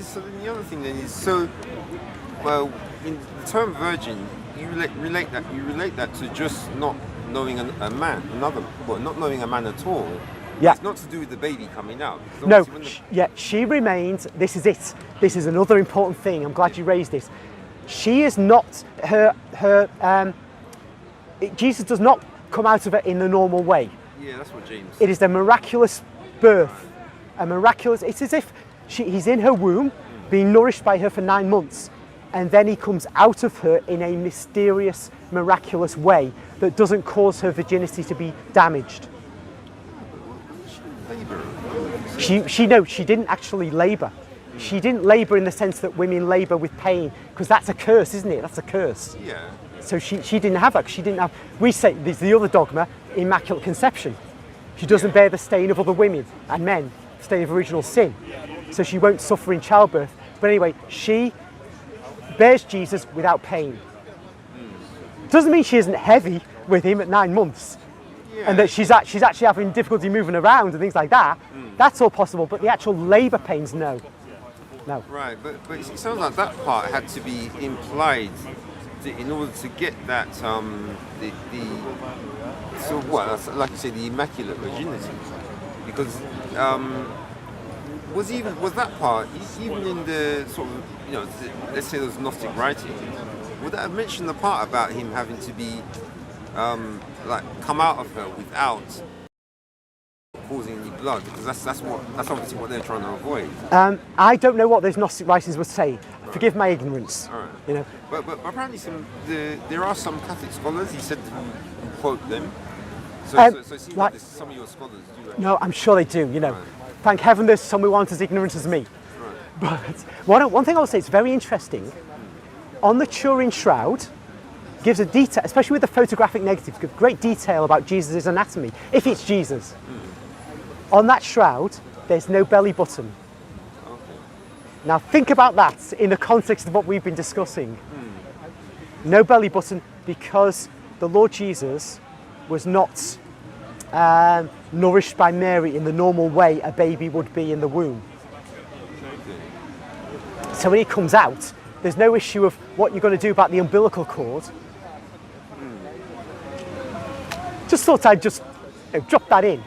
so then the other thing then is well, in the term virgin, you relate that to just not knowing a man, not knowing a man at all. Yeah. It's not to do with the baby coming out. No, she remains, this is it. This is another important thing. I'm glad you raised this. She is not, Jesus does not come out of her in the normal way. Yeah, that's what James. It is a miraculous birth. It's as if he's in her womb, being nourished by her for 9 months, and then he comes out of her in a mysterious, miraculous way that doesn't cause her virginity to be damaged. She didn't actually labour. She didn't labour in the sense that women labour with pain, because that's a curse, isn't it? That's a curse. Yeah. So she didn't have that. She didn't have. We say there's the other dogma, immaculate conception. She doesn't bear the stain of other women and men, stain of original sin. So she won't suffer in childbirth. But anyway, she bears Jesus without pain. Doesn't mean she isn't heavy with him at 9 months. Yeah. And that she's actually having difficulty moving around and things like that. That's all possible, but the actual labour pains, no. Right, but it sounds like that part had to be implied in order to get that like you say, the immaculate virginity, because was that part even in the sort of let's say those Gnostic writings, would that have mentioned the part about him having to be come out of her without causing any blood, because that's obviously what they're trying to avoid. I don't know what those Gnostic writings would say. Right. Forgive my ignorance. All right. But apparently there are some Catholic scholars, he said, who quote them. So it seems like some of your scholars do that. No, I'm sure they do. Right. Thank heaven there's someone who aren't as ignorant as me. Right. But one thing I'll say, it's very interesting. On the Turin shroud, gives a detail, especially with the photographic negatives, gives great detail about Jesus' anatomy, if it's Jesus. On that shroud, there's no belly button. Okay. Now think about that in the context of what we've been discussing. No belly button, because the Lord Jesus was not nourished by Mary in the normal way a baby would be in the womb. Okay. So when he comes out, there's no issue of what you're going to do about the umbilical cord. Just thought I'd just drop that in.